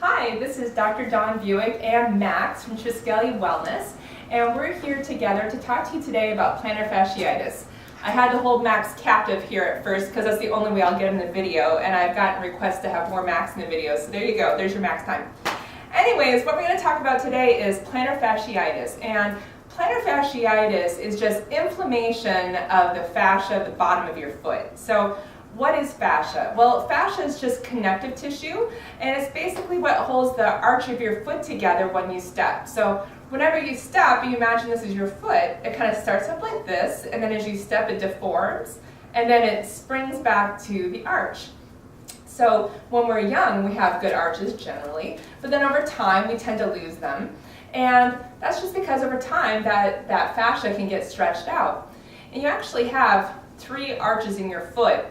Hi, this is Dr. Dawn Buick and Max from Triskeli Wellness, and we're here together to talk to you today about plantar fasciitis. I had to hold Max captive here at first because that's the only way I'll get him in the video, and I've gotten requests to have more Max in the video, so there you go, there's your Max time. Anyways, what we're going to talk about today is plantar fasciitis, and plantar fasciitis is just inflammation of the fascia at the bottom of your foot. So what is fascia? Well, fascia is just connective tissue, and it's basically what holds the arch of your foot together when you step. So whenever you step, you imagine this is your foot, it kind of starts up like this, and then as you step it deforms, and then it springs back to the arch. So when we're young, we have good arches generally, but then over time we tend to lose them. And that's just because over time that fascia can get stretched out. And you actually have 3 arches in your foot.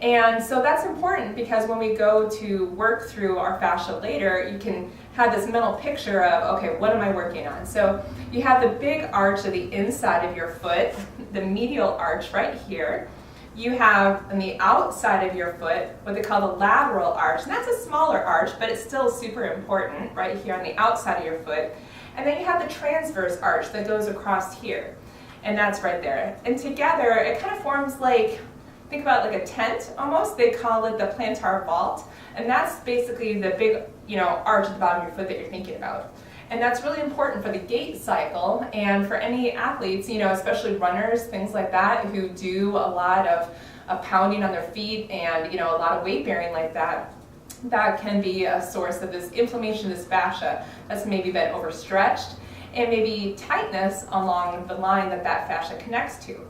And so that's important because when we go to work through our fascia later, you can have this mental picture of, okay, what am I working on? So you have the big arch of the inside of your foot, the medial arch right here. You have on the outside of your foot what they call the lateral arch, and that's a smaller arch, but it's still super important right here on the outside of your foot. And then you have the transverse arch that goes across here, and that's right there. And together it kind of forms like, think about it like a tent almost. They call it the plantar vault, and that's basically the big, arch at the bottom of your foot that you're thinking about. And that's really important for the gait cycle and for any athletes, especially runners, things like that, who do a lot of pounding on their feet and a lot of weight bearing like that. That can be a source of this inflammation of this fascia that's maybe been overstretched and maybe tightness along the line that fascia connects to.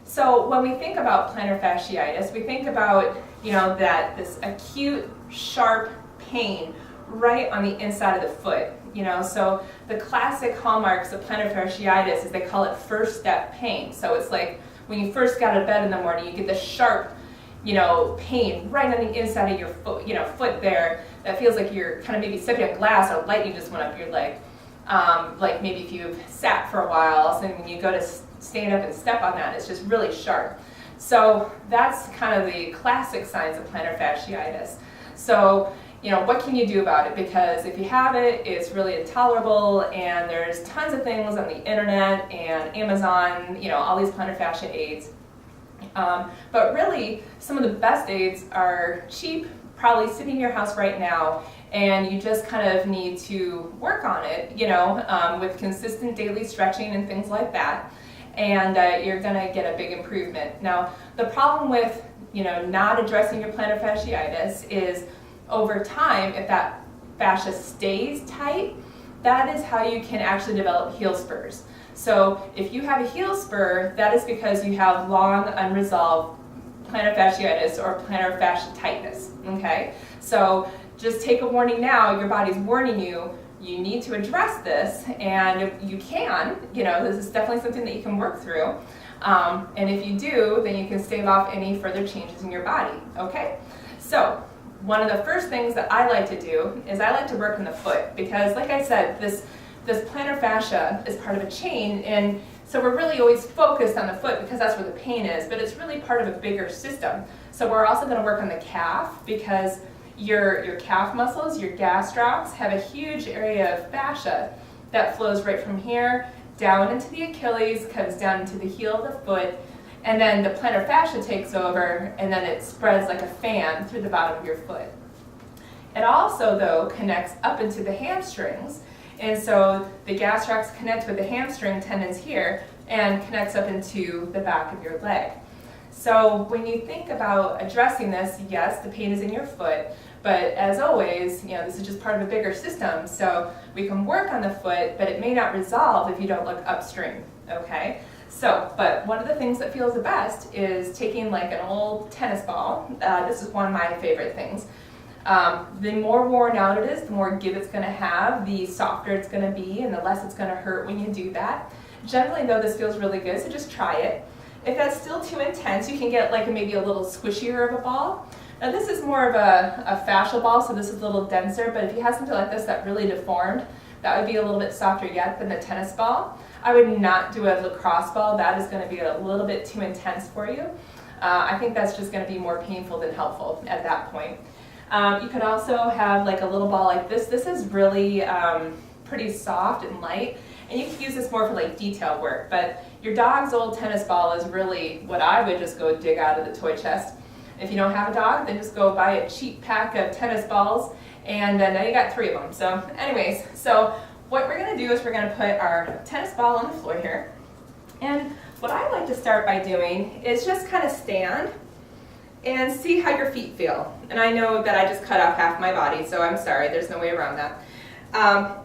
So when we think about plantar fasciitis, we think about, that this acute, sharp pain right on the inside of the foot. So the classic hallmarks of plantar fasciitis is they call it first step pain. So it's like when you first got out of bed in the morning, you get this sharp, pain right on the inside of your foot, foot there that feels like you're kind of maybe stepping on glass or lightning just went up your leg. Like maybe if you've sat for a while, so when you go to stand up and step on that, it's just really sharp. So that's kind of the classic signs of plantar fasciitis. So, what can you do about it? Because if you have it, it's really intolerable, and there's tons of things on the internet and Amazon, all these plantar fascia aids. But really, some of the best aids are cheap, probably sitting in your house right now, and you just kind of need to work on it, with consistent daily stretching and things like that, and you're going to get a big improvement. Now, the problem with, not addressing your plantar fasciitis is over time, if that fascia stays tight, that is how you can actually develop heel spurs. So if you have a heel spur, that is because you have long unresolved plantar fasciitis or plantar fascia tightness, okay? So just take a warning now, your body's warning you, you need to address this, and if you can, this is definitely something that you can work through. And if you do, then you can stave off any further changes in your body, okay? So one of the first things that I like to do is I like to work in the foot, because like I said, this plantar fascia is part of a chain, and so we're really always focused on the foot because that's where the pain is, but it's really part of a bigger system. So we're also going to work on the calf, because your calf muscles, your gastrocs, have a huge area of fascia that flows right from here down into the Achilles, comes down into the heel of the foot, and then the plantar fascia takes over, and then it spreads like a fan through the bottom of your foot. It also, though, connects up into the hamstrings, and so the gastrocs connect with the hamstring tendons here and connects up into the back of your leg. So when you think about addressing this, yes, the pain is in your foot, but as always, this is just part of a bigger system, so we can work on the foot, but it may not resolve if you don't look upstream, okay? So, but one of the things that feels the best is taking like an old tennis ball. This is one of my favorite things. The more worn out it is, the more give it's going to have, the softer it's going to be, and the less it's going to hurt when you do that. Generally, though, this feels really good, so just try it. If that's still too intense, you can get like maybe a little squishier of a ball. Now this is more of a fascial ball, so this is a little denser, but if you have something like this that really deformed, that would be a little bit softer yet than the tennis ball. I would not do a lacrosse ball. That is going to be a little bit too intense for you. I think that's just going to be more painful than helpful at that point. You could also have like a little ball like this. This is really pretty soft and light, and you can use this more for like detail work, but your dog's old tennis ball is really what I would just go dig out of the toy chest. If you don't have a dog, then just go buy a cheap pack of tennis balls, and now you got 3 of them. So anyways, so what we're going to do is we're going to put our tennis ball on the floor here, and what I like to start by doing is just kind of stand and see how your feet feel. And I know that I just cut off half my body, so I'm sorry, there's no way around that.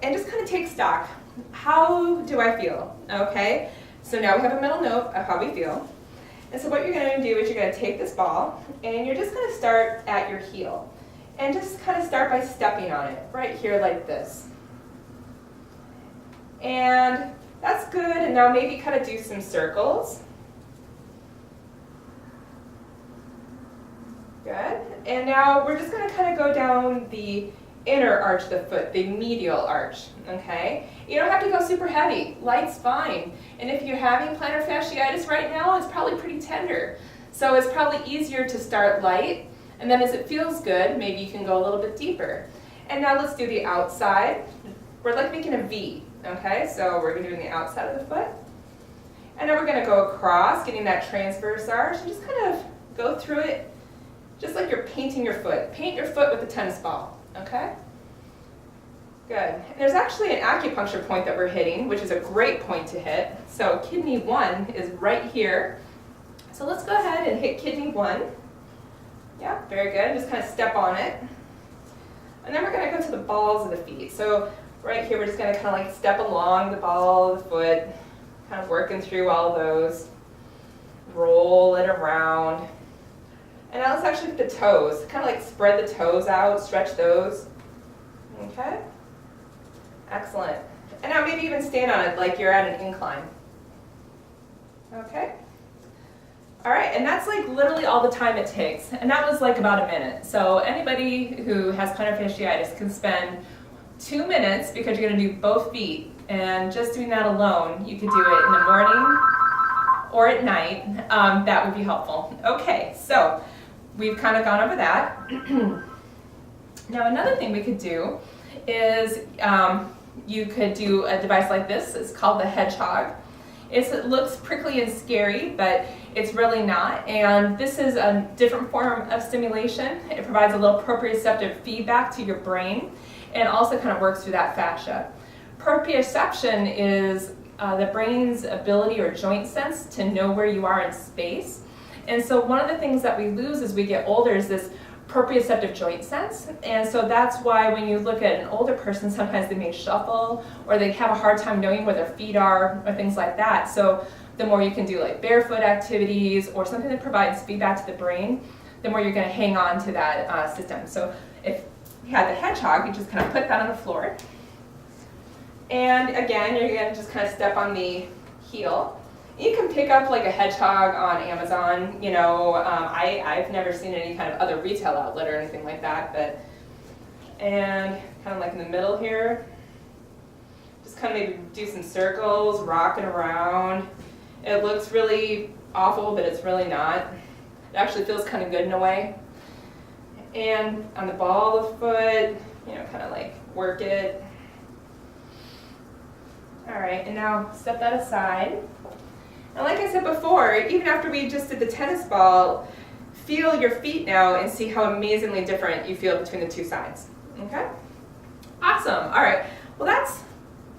And just kind of take stock. How do I feel? Okay, so now we have a mental note of how we feel. And so what you're going to do is you're going to take this ball and you're just going to start at your heel. And just kind of start by stepping on it, right here like this. And that's good, and now maybe kind of do some circles. Good. And now we're just going to kind of go down the inner arch of the foot, the medial arch, okay? You don't have to go super heavy. Light's fine. And if you're having plantar fasciitis right now, it's probably pretty tender. So it's probably easier to start light, and then as it feels good, maybe you can go a little bit deeper. And now let's do the outside. We're like making a V, okay? So we're doing the outside of the foot. And then we're going to go across, getting that transverse arch, and just kind of go through it just like you're painting your foot. Paint your foot with a tennis ball, okay? Good. And there's actually an acupuncture point that we're hitting, which is a great point to hit. So kidney 1 is right here. So let's go ahead and hit kidney 1. Yeah, very good. Just kind of step on it. And then we're going to go to the balls of the feet. So right here, we're just going to kind of like step along the ball of the foot, kind of working through all those. Roll it around. And now let's actually hit the toes. Kind of like spread the toes out, stretch those. Okay? Excellent. And now maybe even stand on it like you're at an incline. Okay? All right, and that's like literally all the time it takes. And that was like about a minute. So anybody who has plantar fasciitis can spend 2 minutes, because you're going to do both feet. And just doing that alone, you could do it in the morning or at night. That would be helpful. Okay, so we've kind of gone over that. Now another thing we could do is you could do a device like this. It's called the hedgehog. It looks prickly and scary, but it's really not. And this is a different form of stimulation. It provides a little proprioceptive feedback to your brain, and also kind of works through that fascia. Proprioception is the brain's ability or joint sense to know where you are in space. And so one of the things that we lose as we get older is this proprioceptive joint sense. And so that's why when you look at an older person, sometimes they may shuffle, or they have a hard time knowing where their feet are, or things like that. So the more you can do like barefoot activities or something that provides feedback to the brain, the more you're going to hang on to that system. So if you had the hedgehog, you just kind of put that on the floor. And again, you're going to just kind of step on the heel. You can pick up like a hedgehog on Amazon. You know, I've never seen any kind of other retail outlet or anything like that. But, and kind of like in the middle here, just kind of maybe do some circles, rocking around. It looks really awful, but it's really not. It actually feels kind of good in a way. And on the ball of the foot, you know, kind of like work it. All right, and now step that aside. And like I said before, even after we just did the tennis ball, feel your feet now and see how amazingly different you feel between the two sides. Okay? Awesome. All right. Well, that's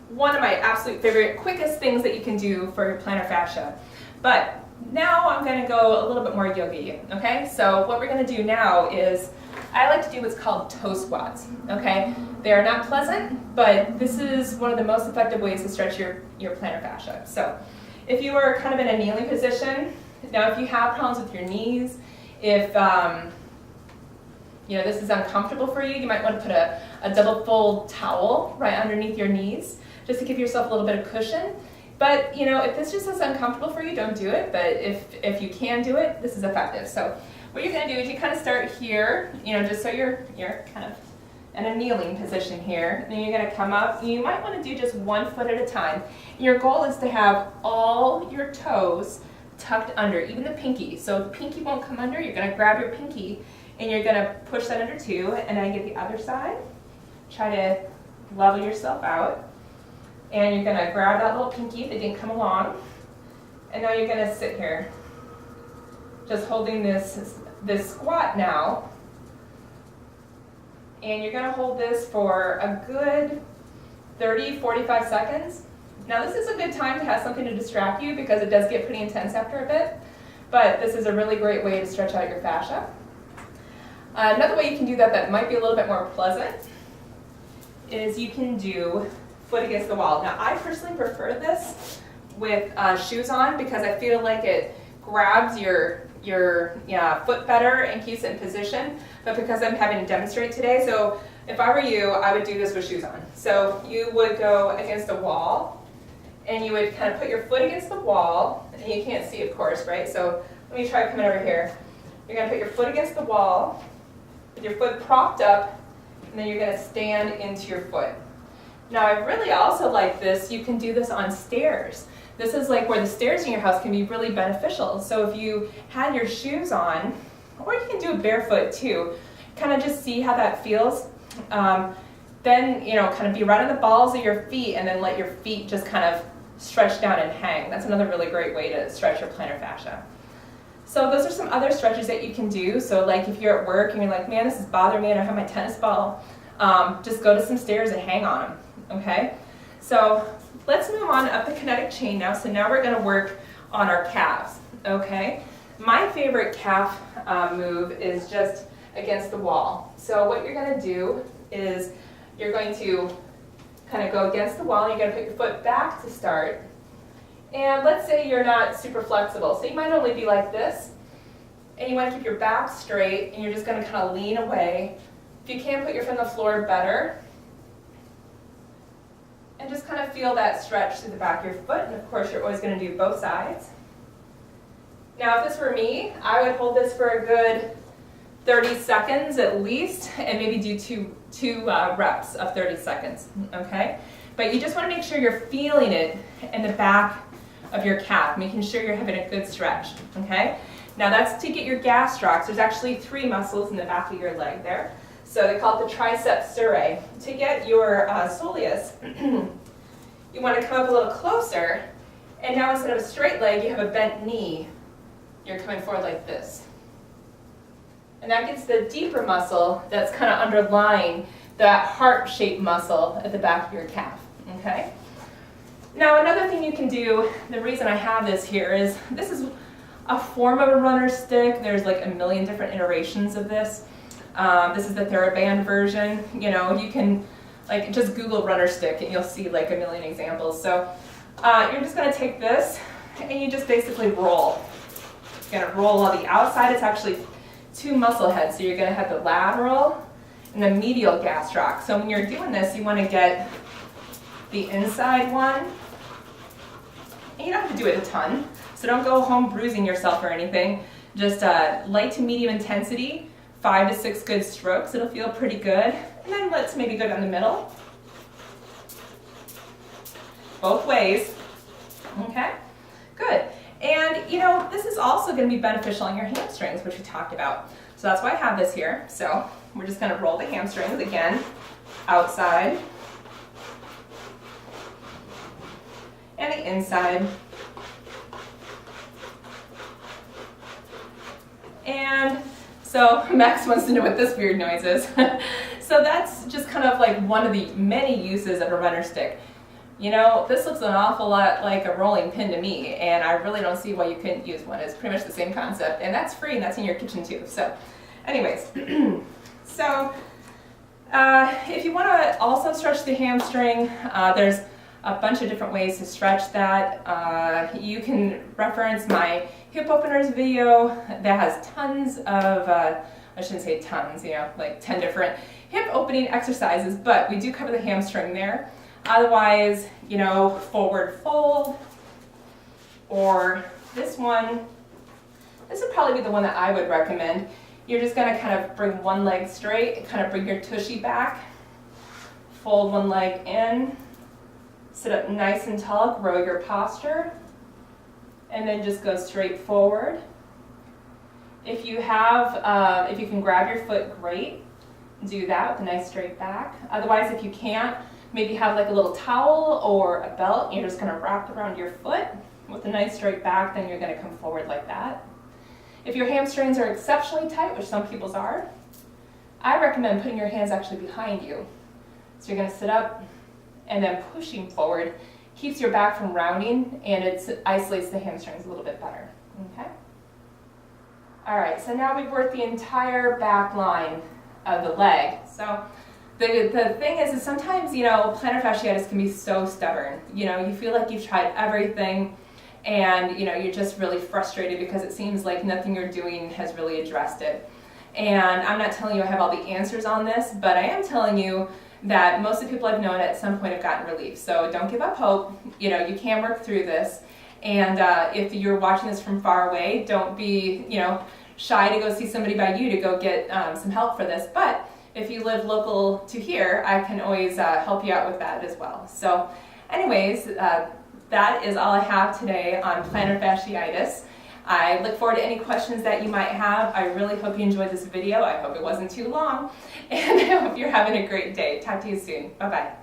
one of my absolute favorite, quickest things that you can do for your plantar fascia. But now I'm going to go a little bit more yogi. Okay? So what we're going to do now is I like to do what's called toe squats. Okay? They are not pleasant, but this is one of the most effective ways to stretch your plantar fascia. So if you are kind of in a kneeling position, now if you have problems with your knees, if you know this is uncomfortable for you, you might want to put a double fold towel right underneath your knees just to give yourself a little bit of cushion. But you know, if this just is uncomfortable for you, don't do it. But if you can do it, this is effective. So what you're going to do is you kind of start here, you know, just so you're kind of in a kneeling position here. Then you're going to come up. You might want to do just 1 foot at a time. Your goal is to have all your toes tucked under, even the pinky. So the pinky won't come under. You're going to grab your pinky And you're gonna push that under 2, and then get the other side. Try to level yourself out. And you're gonna grab that little pinky that didn't come along. And now you're gonna sit here. Just holding this squat now. And you're gonna hold this for a good 30, 45 seconds. Now this is a good time to have something to distract you because it does get pretty intense after a bit, but this is a really great way to stretch out your fascia. Another way you can do that might be a little bit more pleasant is you can do foot against the wall. Now I personally prefer this with shoes on because I feel like it grabs your foot better and keeps it in position, but because I'm having to demonstrate today, so if I were you, I would do this with shoes on. So you would go against a wall, and you would kind of put your foot against the wall, and you can't see, of course, right? So let me try coming over here. You're going to put your foot against the wall, with your foot propped up, and then you're going to stand into your foot. Now I really also like this, you can do this on stairs. This is like where the stairs in your house can be really beneficial. So if you had your shoes on, or you can do it barefoot too, kind of just see how that feels. Then, kind of be right on the balls of your feet and then let your feet just kind of stretch down and hang. That's another really great way to stretch your plantar fascia. So those are some other stretches that you can do. So like if you're at work and you're like, man, this is bothering me and I have my tennis ball, just go to some stairs and hang on them, okay? So let's move on up the kinetic chain now. So now we're gonna work on our calves, okay? My favorite calf move is just against the wall. So what you're gonna do is you're going to kind of go against the wall. You're gonna put your foot back to start. And let's say you're not super flexible. So you might only be like this. And you wanna keep your back straight and you're just gonna kind of lean away. If you can, put your foot on the floor, better. And just kind of feel that stretch through the back of your foot. And of course, you're always gonna do both sides. Now, if this were me, I would hold this for a good 30 seconds at least, and maybe do two reps of 30 seconds, okay? But you just want to make sure you're feeling it in the back of your calf, making sure you're having a good stretch, okay? Now that's to get your gastrocs. There's actually 3 muscles in the back of your leg there. So they call it the triceps surae. To get your soleus, you want to come up a little closer, and now instead of a straight leg, you have a bent knee. You're coming forward like this. And that gets the deeper muscle that's kind of underlying that heart-shaped muscle at the back of your calf, okay? Now another thing you can do, the reason I have this here is, this is a form of a runner stick. There's like a million different iterations of this. This is the TheraBand version. You can just Google runner stick and you'll see like a million examples. So you're just gonna take this and you just basically roll. You're gonna roll on the outside. It's actually 2 muscle heads. So you're gonna have the lateral and the medial gastroc. So when you're doing this, you wanna get the inside one. And you don't have to do it a ton. So don't go home bruising yourself or anything. Just light to medium intensity, 5 to 6 good strokes. It'll feel pretty good. And then let's maybe go down the middle. Both ways, okay? Good. And this is also going to be beneficial on your hamstrings, which we talked about. So that's why I have this here. So we're just going to roll the hamstrings again, outside, and the inside. And so Max wants to know what this weird noise is. So that's just kind of like one of the many uses of a runner stick. This looks an awful lot like a rolling pin to me, and I really don't see why you couldn't use one. It's pretty much the same concept, and that's free, and that's in your kitchen too. So anyways, so if you want to also stretch the hamstring, there's a bunch of different ways to stretch that. You can reference my hip openers video that has tons of, I shouldn't say tons, like 10 different hip opening exercises, but we do cover the hamstring there. Otherwise, forward fold, or this one. This would probably be the one that I would recommend. You're just going to kind of bring one leg straight and kind of bring your tushy back. Fold one leg in. Sit up nice and tall, grow your posture. And then just go straight forward. If you have, if you can grab your foot, great. Do that with a nice straight back. Otherwise, if you can't, maybe have like a little towel or a belt, and you're just gonna wrap around your foot with a nice straight back, then you're gonna come forward like that. If your hamstrings are exceptionally tight, which some people's are, I recommend putting your hands actually behind you. So you're gonna sit up and then pushing forward keeps your back from rounding, and it isolates the hamstrings a little bit better, okay? All right, so now we've worked the entire back line of the leg. So the thing is sometimes, you know, plantar fasciitis can be so stubborn. You know, you feel like you've tried everything, and you know, you're just really frustrated because it seems like nothing you're doing has really addressed it. And I'm not telling you I have all the answers on this, but I am telling you that most of the people I've known at some point have gotten relief. So don't give up hope. You know, you can work through this. And if you're watching this from far away, don't be, you know, shy to go see somebody by you to go get some help for this. But if you live local to here, I can always help you out with that as well. So anyways, that is all I have today on plantar fasciitis. I look forward to any questions that you might have. I really hope you enjoyed this video. I hope it wasn't too long. And I hope you're having a great day. Talk to you soon. Bye-bye.